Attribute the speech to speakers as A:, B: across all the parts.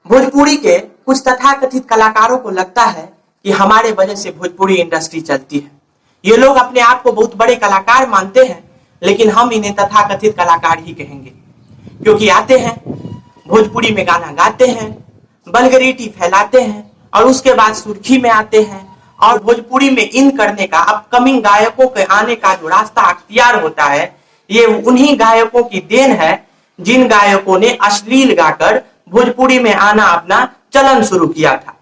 A: भोजपुरी के कुछ तथाकथित कलाकारों को लगता है कि हमारे वजह से भोजपुरी इंडस्ट्री चलती है। ये लोग अपने आप को बहुत बड़े कलाकार मानते हैं, लेकिन हम इन्हें तथाकथित कलाकार ही कहेंगे, क्योंकि आते हैं, भोजपुरी में गाना गाते हैं, वल्गैरिटी फैलाते हैं और उसके बाद सुर्खी में आते हैं। और भोजपुरी में इन करने का, अपकमिंग गायकों के आने का जो रास्ता अख्तियार होता है, ये उन्हीं गायकों की देन है जिन गायकों ने अश्लील गाकर भोजपुरी में आना अपना चलन शुरू किया था।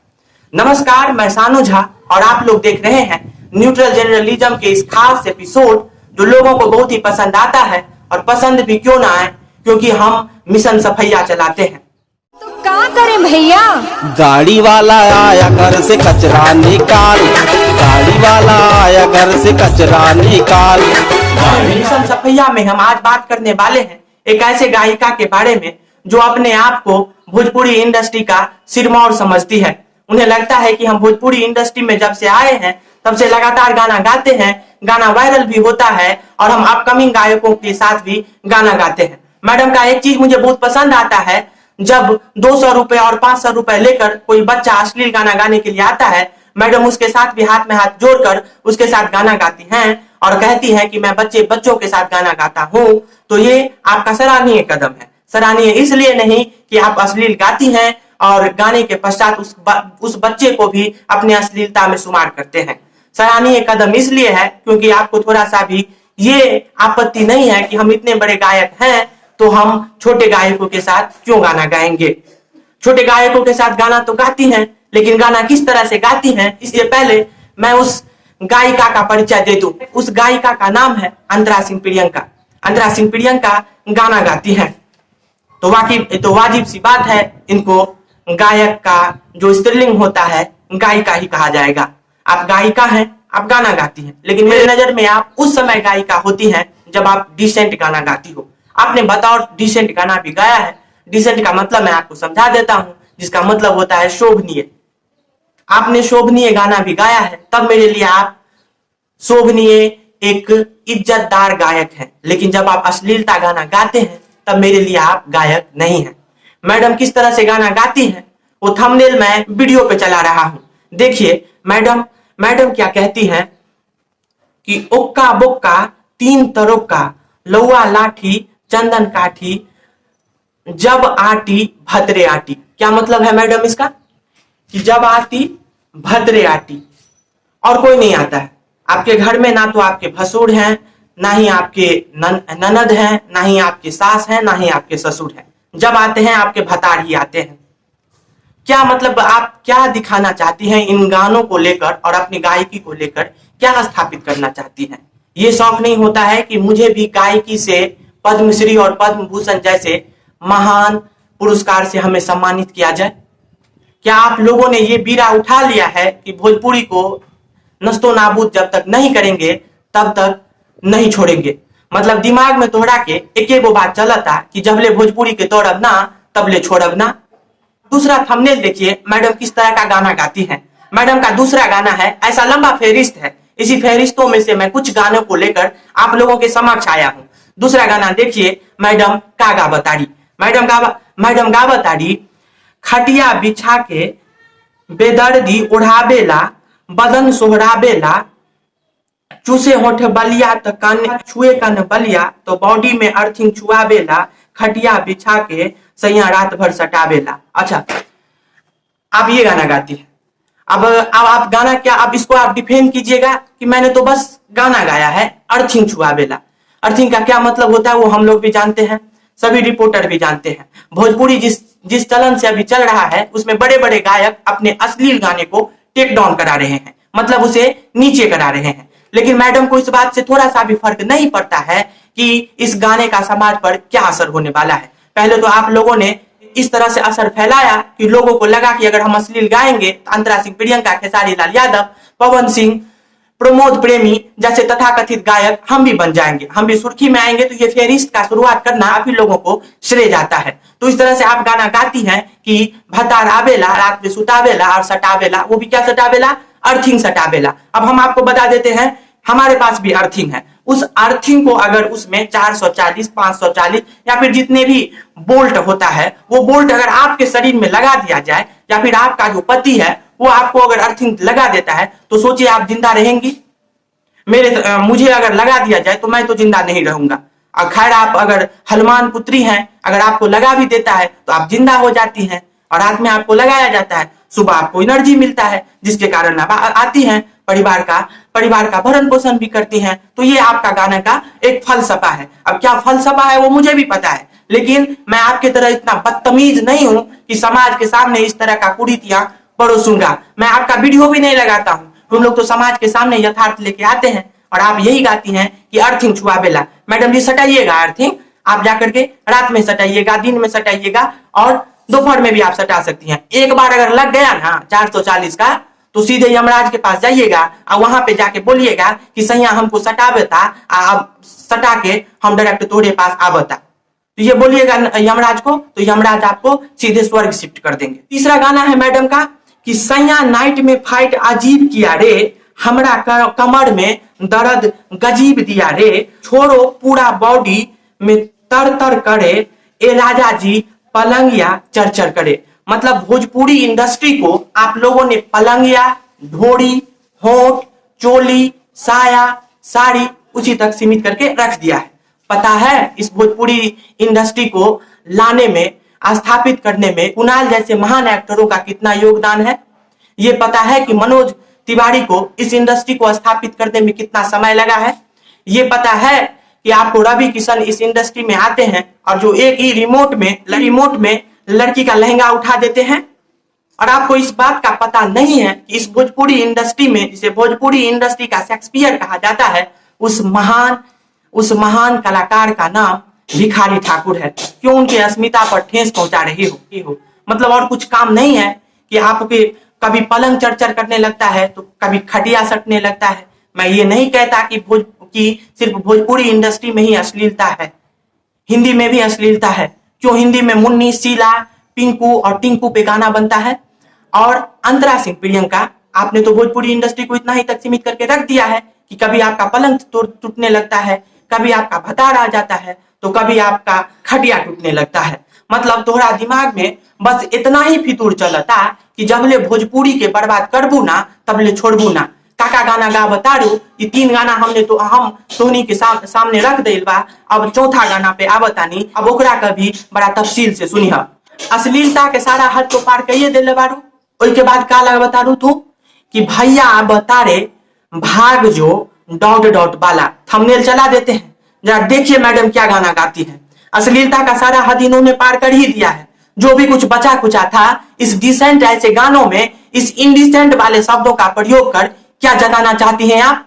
A: नमस्कार, मैं सानू झा और आप लोग देख रहे हैं न्यूट्रल जर्नलिज्म के इस खास एपिसोड, जो लोगों को बहुत ही पसंद आता है। और पसंद भी क्यों ना आए, क्योंकि हम मिशन सफैया चलाते हैं।
B: तो क्या करें भैया?
C: गाड़ी वाला आया घर से कचरा निकाल, गाड़ी वाला आया घर से कचरा निकाल।
A: मिशन सफैया में हम आज बात करने वाले हैं एक ऐसे गायिका के बारे में जो अपने आप को भोजपुरी इंडस्ट्री का सिरमौर समझती है। उन्हें लगता है कि हम भोजपुरी इंडस्ट्री में जब से आए हैं तब से लगातार गाना गाते हैं, गाना वायरल भी होता है और हम अपकमिंग गायकों के साथ भी गाना गाते हैं। मैडम का एक चीज मुझे बहुत पसंद आता है, जब 200 रुपए और 500 रुपए लेकर कोई बच्चा अश्लील गाना गाने के लिए आता है, मैडम उसके साथ भी हाथ में हाथ जोड़कर उसके साथ गाना गाती हैं और कहती हैं कि मैं बच्चों के साथ गाना गाता हूं। तो ये आपका सराहनीय कदम है। सराहनीय इसलिए नहीं कि आप अश्लील गाती हैं और गाने के पश्चात उस बच्चे को भी अपने अश्लीलता में शुमार करते हैं। सराहनीय कदम इसलिए है क्योंकि आपको थोड़ा सा भी ये आपत्ति नहीं है कि हम इतने बड़े गायक हैं तो हम छोटे गायकों के साथ क्यों गाना गाएंगे। छोटे गायकों के साथ गाना तो गाती हैं, लेकिन गाना किस तरह से गाती हैं, इसलिए पहले मैं उस गायिका का परिचय दे दूं। उस गायिका का नाम है अंतरा सिंह प्रियंका। अंतरा सिंह प्रियंका गाना गाती हैं, तो वाजिब सी बात है, इनको गायक का जो स्त्रीलिंग होता है गायिका ही कहा जाएगा। आप गायिका हैं, आप गाना गाती हैं, लेकिन मेरी नजर में आप उस समय गायिका होती हैं जब आप डिसेंट गाना गाती हो। आपने बताओ डिसेंट गाना भी गाया है। डिसेंट का मतलब मैं आपको समझा देता हूं, जिसका मतलब होता है शोभनीय। आपने शोभनीय गाना भी गाया है, तब मेरे लिए आप शोभनीय एक इज्जतदार गायक हैं। लेकिन जब आप अश्लीलता गाना गाते हैं तब मेरे लिए आप गायक नहीं हैं। मैडम किस तरह से गाना गाती हैं वो थंबनेल मैं वीडियो पे चला रहा हूं, देखिए। मैडम क्या कहती हैं कि ओक्का बोक्का 3 तरोक्का, लौआ लाठी चंदन काठी, जब आटी भद्रे आटी। क्या मतलब है मैडम इसका? कि जब आती भद्रे आटी, और कोई नहीं आता है आपके घर में, ना तो आपके भसुर हैं, ना ही आपके ननद हैं, ना ही आपके सास हैं, ना ही आपके ससुर हैं। जब आते हैं आपके भतार ही आते हैं। क्या मतलब, आप क्या दिखाना चाहती हैं इन गानों को लेकर और अपनी गायकी को लेकर क्या स्थापित करना चाहती हैं? ये शौक नहीं होता है कि मुझे भी गायकी से पद्मश्री और पद्म भूषण जैसे महान पुरस्कार से हमें सम्मानित किया जाए? क्या आप लोगों ने ये बीड़ा उठा लिया है कि भोजपुरी को नस्तो नाबूद जब तक नहीं करेंगे तब तक नहीं छोड़ेंगे? मतलब दिमाग में तोड़ा के एक वो बात चला था कि जबले भोजपुरी के तोड़ब ना तबले छोड़ब ना। दूसरा थंबनेल देखिए, मैडम किस तरह का गाना गाती हैं। मैडम का दूसरा गाना है, ऐसा लंबा फेरिस्त है, इसी फेरिस्तों में से मैं कुछ गानों को लेकर आप लोगों के समक्ष आया हूं। दूसरा गाना देखिए, मैडम का गा बताड़ी। मैडम गा बताड़ी, खटिया बिछा के बेदर्दी उड़ावेला, बदन सोहरावेला, चूसे होठ बलिया तो कान छुए कान बलिया, तो बॉडी में अर्थिंग छुआवेला, खटिया बिछा के सैया रात भर सटावेला। अच्छा, आप ये गाना गाती है। अब आप गाना क्या, अब इसको आप डिफेंड कीजिएगा कि मैंने तो बस गाना गाया है, अर्थिंग छुआवेला। अर्थिंग का क्या मतलब होता है वो हम लोग भी जानते हैं, सभी रिपोर्टर भी जानते हैं। भोजपुरी जिस चलन से अभी चल रहा है उसमें बड़े बड़े गायक अपने अश्लील गाने को टेक डाउन करा रहे हैं, मतलब उसे नीचे करा रहे हैं। लेकिन मैडम को इस बात से थोड़ा सा भी फर्क नहीं पड़ता है कि इस गाने का समाज पर क्या असर होने वाला है। पहले तो आप लोगों ने इस तरह से असर फैलाया कि लोगों को लगा कि अगर हम अश्लील गाएंगे तो अंतरा सिंह प्रियंका, खेसारी लाल यादव, पवन सिंह, प्रमोद प्रेमी जैसे तथाकथित गायक हम भी बन जाएंगे, हम भी सुर्खी में आएंगे। तो ये फेरिस्त का शुरुआत करना आप ही लोगों को श्रेय जाता है। तो इस तरह से आप गाना गाती हैं कि भतार आवेला, रात में सुतावेला और सटावेला, वो भी क्या सटावेला? अर्थिंग सटावेला। अब हम आपको बता देते हैं, हमारे पास भी अर्थिंग है। उस अर्थिंग को अगर उसमें 440, 540 या फिर जितने भी बोल्ट होता है, वो बोल्ट अगर आपके शरीर में लगा दिया जाए, या फिर आपका जो पति है वो आपको अगर अर्थिंग लगा देता है, तो सोचिए आप जिंदा रहेंगी? मुझे अगर लगा दिया जाए तो मैं तो जिंदा नहीं रहूंगा। और खैर आप अगर हनुमान पुत्री हैं, अगर आपको लगा भी देता है तो आप जिंदा हो जाती हैं, और रात में आपको लगाया जाता है, सुबह आपको एनर्जी मिलता है, जिसके कारण आप आती हैं, परिवार का भरण पोषण भी करती हैं। तो ये आपका गाने का एक फलसफा है। अब क्या फलसफा है वो मुझे भी पता है, लेकिन मैं आपके तरह इतना बदतमीज नहीं हूं कि समाज के सामने इस तरह का कुरीतियां परोसूंगा। मैं आपका वीडियो भी नहीं लगाता हूं। तुम लोग तो समाज के सामने यथार्थ लेके आते हैं और आप यही गाती हैं कि अर्थिंग छुआ बेला। मैडम जी सटाइएगा अर्थिंग, आप जाकर के रात में सटाइएगा, दिन में सटाइएगा, और दोपहर में भी आप सटा सकती हैं। एक बार अगर लग गया ना 440 का, तो सीधे यमराज के पास जाइएगा और वहां पे जाके बोलिएगा कि सैया हमको सटाबेता, आप सटा के हम डायरेक्ट तोड़े पास आबता। तो ये बोलिएगा यमराज को, तो यमराज आपको सीधे स्वर्ग शिफ्ट कर देंगे। तीसरा गाना है मैडम का कि सैया नाइट में फाइट अजीब किया रे, हमरा कमर में दर्द गजीब दिया रे, छोड़ो पूरा बॉडी में तर तर करे, ए राजा जी पलंगिया चरचर करे। मतलब भोजपुरी इंडस्ट्री को आप लोगों ने पलंगिया, ढोड़ी, होंठ, चोली, साया, साड़ी उसी तक सीमित करके रख दिया है। पता है इस भोजपुरी इंडस्ट्री को लाने में, स्थापित करने में कुणाल जैसे महान एक्टरों का कितना योगदान है? ये पता है कि मनोज तिवारी को इस इंडस्ट्री को स्थापित करने में कितना समय लगा है? ये पता है कि आपको रवि किशन इस इंडस्ट्री में आते हैं और जो एक ही रिमोट में लड़की का लहंगा उठा देते हैं, और आपको इस बात का पता नहीं है कि इस भोजपुरी इंडस्ट्री में, जिसे भोजपुरी इंडस्ट्री का शेक्सपियर कहा जाता है, उस महान कलाकार का नाम भिखारी ठाकुर है। क्यों उनकी अस्मिता पर ठेस पहुंचा रही हो? मतलब और कुछ काम नहीं है कि आपके कभी पलंग चरचर करने लगता है तो कभी खटिया सटने लगता है। मैं ये नहीं कहता कि सिर्फ भोजपुरी इंडस्ट्री में ही अश्लीलता है, हिंदी में भी अश्लीलता है। क्यों हिंदी में मुन्नी, शीला, पिंकू और टिंकू पे गाना बनता है, और अंतरा सिंह, प्रियंका, आपने तो भोजपुरी इंडस्ट्री को इतना ही तक सीमित करके रख दिया है कि कभी आपका पलंग टूटने लगता है, कभी आपका भतार आ जाता है, तो कभी आपका खटिया टूटने लगता है। मतलब तोहरा दिमाग में बस इतना ही फितूर चलता कि जबले भोजपुरी के बर्बाद करबू ना तबले छोड़बू ना। काका गाना गा बतारू, ये 3 गाना हम सोनी के सामने रख दिल बा। अब चौथा गाना पे आवतानी, अब ओकरा का भी बड़ा तफसील से सुनी। अश्लीलता के सारा हद को पार करिए दिल बारू। उसके बाद का लगा बतारू तू कि भैया बतारे भाग जो डॉट वाला थंबनेल चला देते हैं। जरा देखिए मैडम क्या गाना गाती है। अश्लीलता का सारा हद इन्होंने पार कर ही दिया है। जो भी कुछ बचा कुचा था इस डिसेंट ऐसे गानों में, इस इंडिसेंट वाले शब्दों का प्रयोग कर क्या जताना चाहती हैं आप?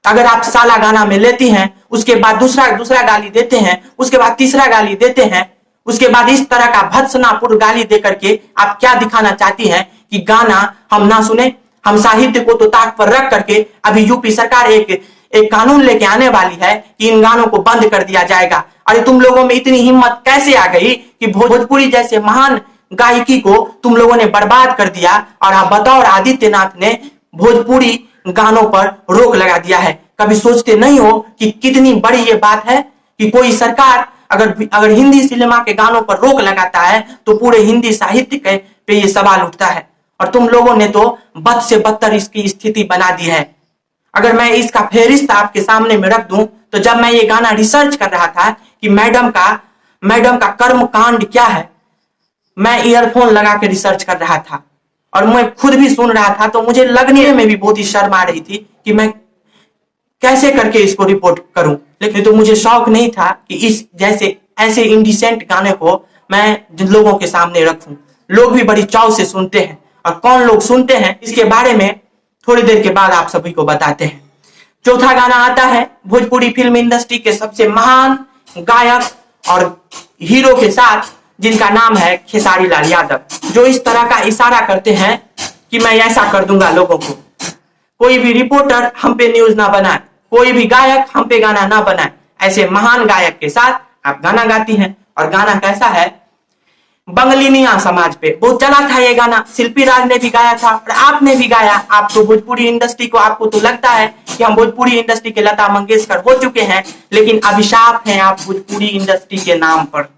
A: अगर आप साला गाना में लेती हैं, उसके बाद दूसरा गाली देते हैं, उसके बाद तीसरा गाली देते हैं, उसके बाद इस तरह का भत्सनापूर्ण गाली दे करके आप क्या दिखाना चाहती हैं कि गाना हम ना सुने? हम साहित्य को तो ताक पर रख करके अभी यूपी सरकार एक कानून लेके आने वाली है कि इन गानों को बंद कर दिया जाएगा। अरे तुम लोगों में इतनी हिम्मत कैसे आ गई कि भोजपुरी जैसे महान गायकी को तुम लोगों ने बर्बाद कर दिया, और आप बतौर आदित्यनाथ ने भोजपुरी गानों पर रोक लगा दिया है। कभी सोचते नहीं हो कि कितनी बड़ी ये बात है कि कोई सरकार अगर हिंदी सिनेमा के गानों पर रोक लगाता है तो पूरे हिंदी साहित्य पे ये सवाल उठता है। और तुम लोगों ने तो बद से बदतर इसकी स्थिति बना दी है। अगर मैं इसका फेहरिस्त आपके सामने में रख दूं, तो जब मैं ये गाना रिसर्च कर रहा था कि मैडम का कर्म कांड क्या है, मैं ईयरफोन लगा के रिसर्च कर रहा था और मैं खुद भी सुन रहा था, तो मुझे लगने में भी बहुत ही शर्म आ रही थी कि मैं कैसे करके इसको रिपोर्ट करूं। लेकिन तो मुझे शौक नहीं था कि इस जैसे ऐसे इंडिसेंट गाने को मैं जिन लोगों के सामने रखूं। लोग भी बड़ी चाव से सुनते हैं, और कौन लोग सुनते हैं इसके बारे में थोड़ी देर के बाद आप सभी को बताते हैं। चौथा गाना आता है भोजपुरी फिल्म इंडस्ट्री के सबसे महान गायक और हीरो के साथ, जिनका नाम है खेसारी लाल यादव, जो इस तरह का इशारा करते हैं कि मैं ऐसा कर दूंगा लोगों को। कोई भी रिपोर्टर हम पे न्यूज ना बनाए, कोई भी गायक हम पे गाना ना बनाए। ऐसे महान गायक के साथ आप गाना गाती हैं, और गाना कैसा है बंगलिनिया समाज पे बहुत चला था ये गाना। शिल्पी राज ने भी गाया था और आपने भी गाया। आप तो भोजपुरी इंडस्ट्री को, आपको तो लगता है कि हम भोजपुरी इंडस्ट्री के लता मंगेशकर हो चुके हैं, लेकिन अभिशाप हैं आप भोजपुरी इंडस्ट्री के नाम पर।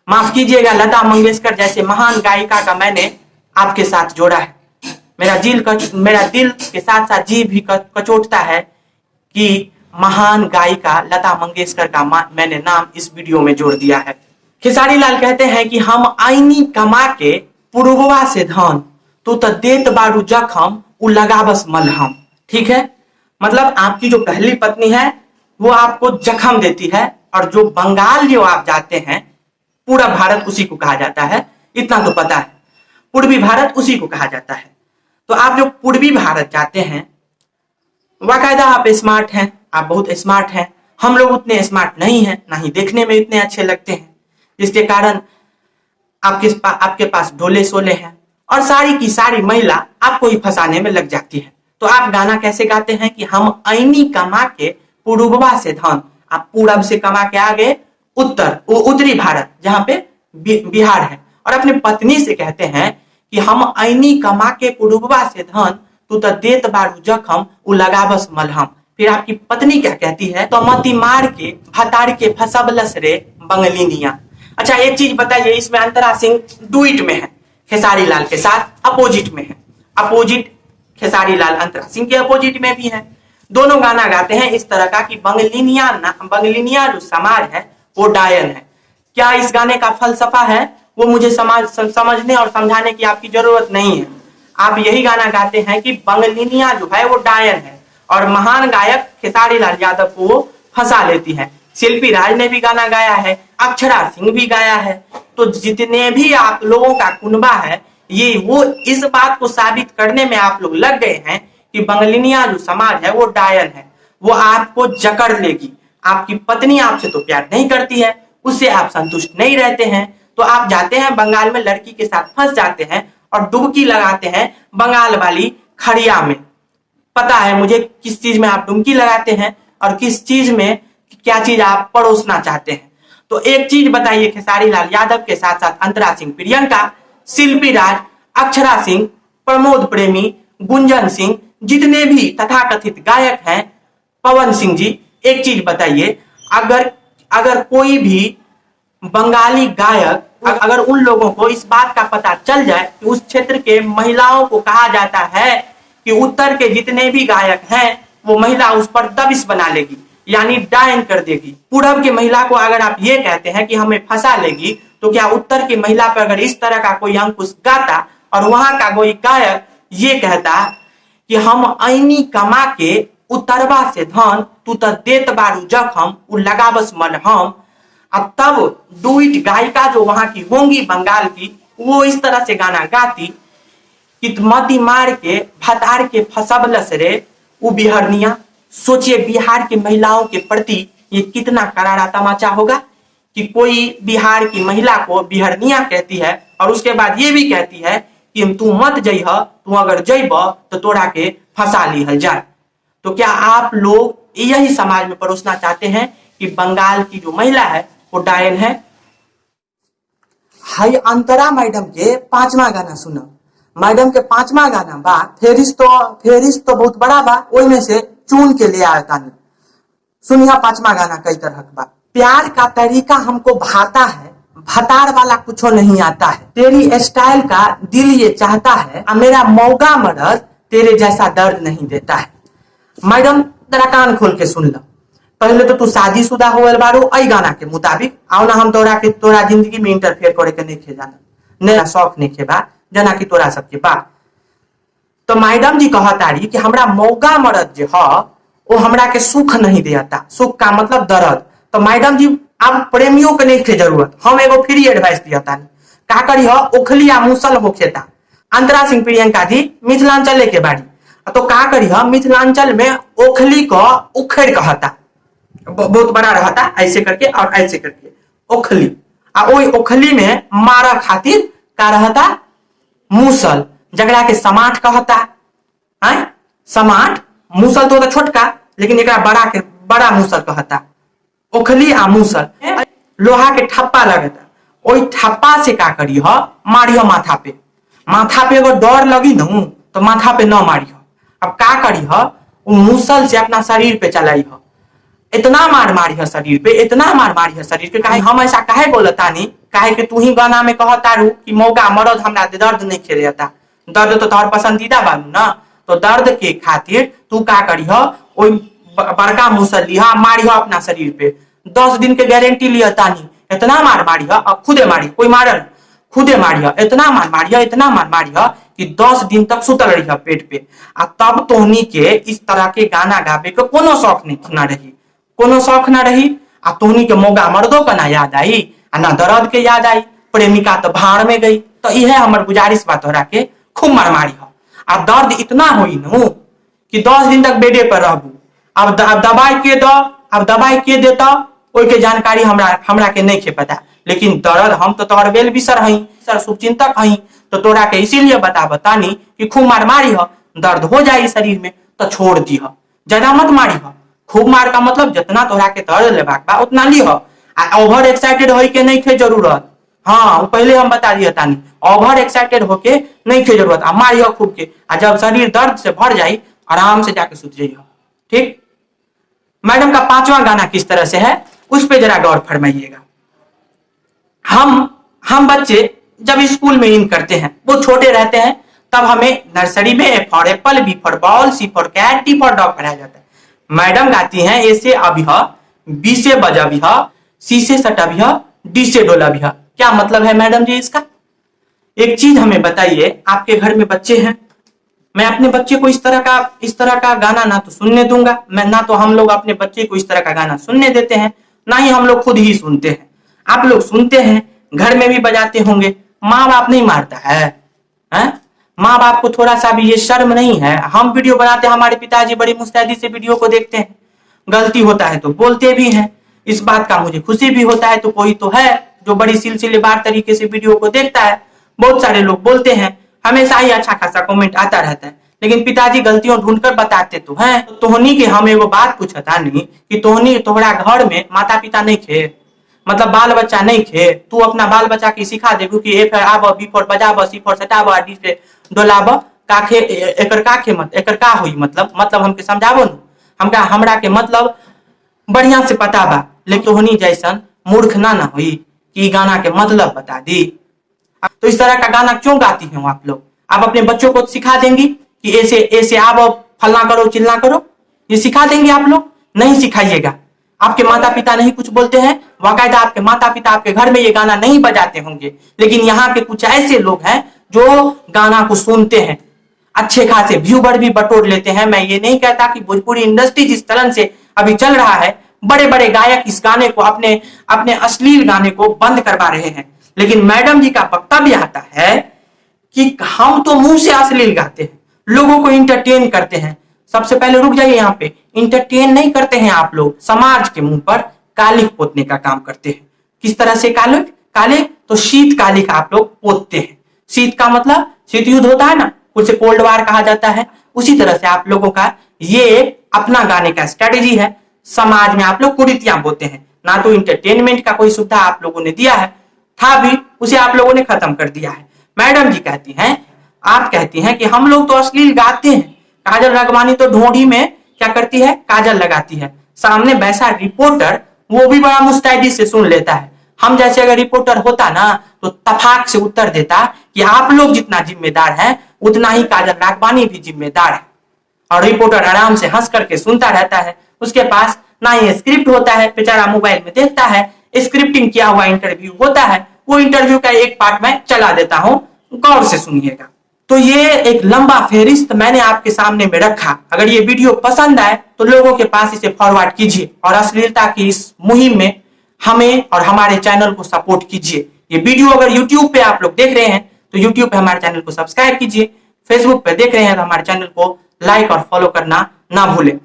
A: माफ कीजिएगा, लता मंगेशकर जैसे महान गायिका का मैंने आपके साथ जोड़ा है। मेरा दिल के साथ साथ जी भी कचोटता है कि महान गायिका लता मंगेशकर का मैंने नाम इस वीडियो में जोड़ दिया है। खेसारी लाल कहते हैं कि हम आईनी कमा के पुरुबवा से धन, तू तो देत बारू जखम उ लगाबस मलहम। ठीक है, मतलब आपकी जो पहली पत्नी है वो आपको जख्म देती है, और जो बंगाल जो आप जाते हैं, पूरा भारत उसी को कहा जाता है, इतना तो पता है, पूर्वी भारत उसी को कहा जाता है। तो आप जो पूर्वी भारत जाते हैं, बाकायदा आप स्मार्ट हैं, आप बहुत स्मार्ट हैं। हम लोग उतने स्मार्ट नहीं हैं, ना ही देखने में इतने अच्छे लगते हैं, जिसके कारण आपके पास ढोले सोले हैं, और सारी की सारी महिला आपको ही फंसाने में लग जाती है। तो आप गाना कैसे गाते हैं कि हम ऐनी कमा के पूर्ववा से धन, आप पूरब से कमा के आ गए उत्तरी भारत जहां पे बिहार है, और अपने पत्नी से कहते हैं कि हम ऐनी कमा के पूर्ववा से धन, तू तो देत बारू जखम उ लगाबस मलहम। फिर आपकी पत्नी क्या कहती है, तो मती मार के भतार के फसबलस रे बंगलिनिया। अच्छा एक चीज बताइए, इसमें अंतरा सिंह डुइट में है, खेसारी लाल के साथ अपोजिट में है। अपोजिट खेसारी लाल अंतरा सिंह के अपोजिट में भी है। दोनों गाना गाते हैं इस तरह का कि बंगलिनिया जो समाज है वो डायन है। क्या इस गाने का फलसफा है वो मुझे समझने और समझाने की आपकी जरूरत नहीं है। आप यही गाना गाते हैं कि बंगलिनिया जो है वो डायन है, और महान गायक खेसारी लाल यादव को वो फंसा लेती है। शिल्पी राज ने भी गाना गाया है, अक्षरा सिंह भी गाया है। तो जितने भी आप लोगों का कुनबा है, ये वो इस बात को साबित करने में आप लोग लग गए हैं कि बंगलिनिया जो समाज है वो डायन है, वो आपको जकड़ लेगी। आपकी पत्नी आपसे तो प्यार नहीं करती है, उससे आप संतुष्ट नहीं रहते हैं, तो आप जाते हैं बंगाल में, लड़की के साथ फंस जाते हैं और डुबकी लगाते हैं बंगाल वाली खड़िया में। पता है मुझे किस चीज में आप डुबकी लगाते हैं और किस चीज में क्या चीज आप परोसना चाहते हैं। तो एक चीज बताइए, खेसारी लाल यादव के साथ साथ अंतरा सिंह, प्रियंका, शिल्पी राज, अक्षरा सिंह, प्रमोद प्रेमी, गुंजन सिंह, जितने भी तथाकथित गायक हैं, पवन सिंह जी, एक चीज बताइए, अगर कोई भी बंगाली गायक, अगर उन लोगों को इस बात का पता चल जाए कि उस क्षेत्र के महिलाओं को कहा जाता है कि उत्तर के जितने भी गायक हैं वो महिला उस पर दबिश बना लेगी, यानी डायन कर देगी। पूरब की महिला को अगर आप ये कहते हैं कि हमें फंसा लेगी, तो क्या उत्तर की महिला पर अगर इस तरह का कोई अंकुश गाता और वहां का कोई गायक ये कहता कि हम ऐनी कमा के उत्तरवा से धन, तू तो देत बारू जखम उ लगाबस मलहम, अब तब डुइट गायिका जो वहां की होंगी बंगाल की, वो इस तरह से गाना गाती कि मती मार के भतार के फसबलस रे उ बिहरनिया। सोचिए बिहार की महिलाओं के प्रति ये कितना करारा तमाचा होगा कि कोई बिहार की महिला को बिहरनिया कहती है, और उसके बाद ये भी कहती है कि तू मत जइह, तू अगर जइब तो तोरा के फंसा लिहल जाए। तो क्या आप लोग यही समाज में परोसना चाहते हैं कि बंगाल की जो महिला है वो डायन है? हाय अंतरा मैडम के 5वां गाना सुनो। मैडम के 5वां गाना बा फेरिस तो बहुत बड़ा बा, ओई में से चुन के ले आया तानी। सुनिया 5वां गाना कई तरह का बा। प्यार का तरीका हमको भाता है, भतार वाला कुछो नहीं आता है, तेरी स्टाइल का दिल ये चाहता है, मेरा मौका मर्द तेरे जैसा दर्द नहीं देता है। मैडम तेरा कान खोल के सुन लो, पहले तो तू शादीशुदा होल बारू, आई गाना के मुताबिक आओ ना, हम तोरा जिंदगी में इंटरफेयर करे के नहीं खे जाना, मेरा शौक नहीं खे बा जना की तोरा सबके बा। तो मैडम जी कहतारी कि हमरा मौका मर्द जो है वो हमरा के सुख नहीं देता, सुख का मतलब दर्द। तो मैडम जी आप प्रेमियों के नहीं खे जरूरत, हम एगो फ्री एडवाइस दिया तानी, का करी हो ओखली आ मुसल होखेता। अंतरा सिंह प्रियंका जी मिथिलांचल के बाड़ी, तो का करी हो मिथिलांचल में ओखली को उखेड़ कहता, बहुत बड़ा रहता ऐसे करके और ऐसे करके ओखली, आ ओई ओखली में मारा खातिर का रहता मूसल, जगड़ा के समाट कहता है। समाट मूसल तो छोटका, लेकिन एक बड़ा मूसल कहता। ओखली आ मूसल लोहा के ठप्पा लगता, ओई ठप्पा से का करी हो, मारियो माथा पे अगर डर लगी न तो माथा पे न मारियो। अब का करी हो, वो मुसल से अपना शरीर पे चलाई हो, इतना मार मारी है शरीर पे, इतना मार मारी है शरीर पे। काहे हम ऐसा काहे बोलतानी, काहे कि तू ही गाना में कहतारू कि मौका मरद हमरा दर्द नहीं खेलेता। दर्द तो तोहर पसंदीदा बानू ना, तो दर्द के खातिर तू का करी हो, ओई बड़का मुसल लिहा, मारी हो अपना शरीर पे। 10 दिन के गारंटी लिया तानी, इतना मार मारी है, अब खुदे मारी, कोई मारल खुदे मारी है, इतना मार मारी है, इतना मार मारी है कि 10 दिन तक सुतल रही है पेट पे। आ तब तोहनी के इस तरह के गाना गावे के कोनो शौक नहीं ना रही, कोनो शौक ना रही। आ तोहनी के मौगा मर्दों का ना याद आई, आ ना दर्द के याद आई, प्रेमिका तो भाड़ में गई। तो यह हमर गुजारिश बा तोहरा के, खूब मार मारी हो। आ दर्द इतना होई न कि 10 दिन तक बेडे पर रहबू। अब दवाई के दो, अब दवाई के देता ओई के जानकारी हमरा के नहीं के पता, लेकिन दर्द हम तो तोहर वेल विसर हई, सर शुभचिंतक हई, तो तोरा के इसीलिए बतानी कि खूब मार मारी हो, दर्द हो जाए शरीर में तो छोड़ दी हो, ज्यादा मत मारी हो। खूब मार का मतलब जितना तोरा के दर्द लेबाक बा उतना ली हो। आ ओवर एक्साइटेड होई के नहीं खे जरूरत, हाँ पहले हम बता दिए तानी, ओवर एक्साइटेड होके नहीं खे जरूरत। आ मारियो खूब के, आ जब शरीर दर्द से भर जाई आराम से जाके सुत जाइए। ठीक। मैडम का 5वां गाना किस तरह से है उस पे जरा गौर फरमाइएगा। हम बच्चे जब स्कूल में इन करते हैं, वो छोटे रहते हैं, तब हमें नर्सरी में A for apple, B for ball, C for cat, D for dog पढ़ाया जाता है। मैडम गाती हैं ए से अभिह, बी से बजबिह, सी से सटबिह, डी से डोलबिह। क्या मतलब है मैडम जी इसका? एक चीज हमें बताइए, आपके घर में बच्चे हैं, मैं अपने बच्चे को इस तरह का गाना ना तो सुनने दूंगा, मैं ना तो हम लोग अपने बच्चे को इस तरह का गाना सुनने देते हैं, ना ही हम लोग खुद ही सुनते हैं। आप लोग सुनते हैं, घर में भी बजाते होंगे, माँ बाप नहीं मारता है? माँ बाप को थोड़ा सा भी ये शर्म नहीं है? हम वीडियो बनाते हैं, हमारे पिताजी बड़ी मुस्तैदी से वीडियो को देखते हैं, गलती होता है तो बोलते भी हैं, इस बात का मुझे खुशी भी होता है। तो कोई तो है जो बड़ी सिलसिलेवार तरीके से वीडियो को देखता है, बहुत सारे लोग बोलते हैं, हमेशा ही अच्छा खासा कमेंट आता रहता है, लेकिन पिताजी गलतियों ढूंढकर बताते तो हैं। तोहनी के हम एगो बात पूछता नहीं कि तोहनी तोहरा घर में माता पिता नहीं खे, मतलब बाल बच्चा नहीं खे, तू अपना बाल बच्चा की सिखा देबू कि ए फॉर आब, बी फॉर बजाब, सी फॉर सटाब, डी से डोलाब, काखे एकर काखे मत एकर का होई, मतलब हमके समझाबो न, हमरा के मतलब बढ़िया से पता बा, लेकिन तोहनी जैसन मूर्ख ना होई कि गाना के मतलब बता दी। तो इस तरह का गाना क्यों गाती हैं आप लोग? आप अपने बच्चों को सिखा देंगी कि ऐसे आप फलना करो चिल्ला करो, ये सिखा देंगे आप लोग? नहीं सिखाइएगा। आपके माता पिता नहीं कुछ बोलते हैं, बाकायदा आपके माता पिता आपके घर में ये गाना नहीं बजाते होंगे, लेकिन यहाँ के कुछ ऐसे लोग हैं जो गाना को सुनते हैं, अच्छे खासे व्यूवर भी बटोर लेते हैं। मैं ये नहीं कहता कि भोजपुरी इंडस्ट्री जिस तरह से अभी चल रहा है, बड़े बड़े गायक इस गाने को अपने अश्लील गाने को बंद करवा रहे हैं, लेकिन मैडम जी का वक्तव्य आता है कि हम तो मुंह से अश्लील गाते हैं, लोगों को इंटरटेन करते हैं। सबसे पहले रुक जाइए, यहाँ पे इंटरटेन नहीं करते हैं आप लोग, समाज के मुंह पर कालिक पोतने का काम करते हैं। किस तरह से कालिक? तो शीत कालिक आप लोग पोतते हैं। शीत का मतलब शीत युद्ध होता है ना, उसे कोल्ड वार कहा जाता है। उसी तरह से आप लोगों का ये अपना गाने का स्ट्रेटेजी है, समाज में आप लोग कुरीतियां बोते हैं। ना तो इंटरटेनमेंट का कोई सुविधा आप लोगों ने दिया है, था भी उसे आप लोगों ने खत्म कर दिया है। मैडम जी कहती हैं, आप कहती हैं कि हम लोग तो अश्लील गाते हैं। काजल राघवानी तो ढोंढी में क्या करती है, काजल लगाती है, सामने वैसा रिपोर्टर वो भी बड़ा मुस्तैदी से सुन लेता है। हम जैसे अगर रिपोर्टर होता ना तो तफाक से उत्तर देता कि आप लोग जितना जिम्मेदार हैं उतना ही काजल राघवानी भी जिम्मेदार है। और रिपोर्टर आराम से हंस करके सुनता रहता है, उसके पास ना ही स्क्रिप्ट होता है, बेचारा मोबाइल में देखता है, स्क्रिप्टिंग किया हुआ इंटरव्यू होता है, वो इंटरव्यू का एक पार्ट में चला देता हूं, गौर से सुनिएगा। तो ये एक लंबा फेहरिस्त मैंने आपके सामने में रखा। अगर ये वीडियो पसंद आए तो लोगों के पास इसे फॉरवर्ड कीजिए और अश्लीलता की इस मुहिम में हमें और हमारे चैनल को सपोर्ट कीजिए। ये वीडियो अगर यूट्यूब पे आप लोग देख रहे हैं तो यूट्यूब पे हमारे चैनल को सब्सक्राइब कीजिए, फेसबुक पे देख रहे हैं तो हमारे चैनल को लाइक और फॉलो करना ना भूलें।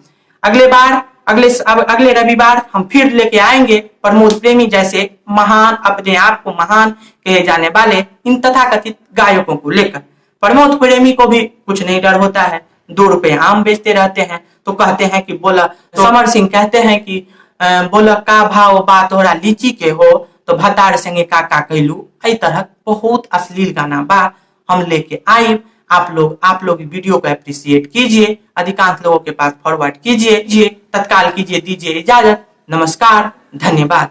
A: अगले रविवार हम फिर लेके आएंगे प्रमोद प्रेमी जैसे महान, अपने आप को महान कहे जाने वाले इन तथाकथित गायकों को लेकर। प्रमोद प्रेमी को भी कुछ नहीं डर होता है, 2 रुपए आम बेचते रहते हैं तो कहते हैं कि बोला तो समर सिंह कहते हैं कि बोला का भाव बात हो रहा लीची के हो, तो तो भतार संगे काका कैलू, ई तरह बहुत अश्लील गाना बा हम लेके आए। आप लोग वीडियो को अप्रिशिएट कीजिए, अधिकांश लोगों के पास फॉरवर्ड कीजिए, तत्काल कीजिए। दीजिए इजाजत, नमस्कार, धन्यवाद।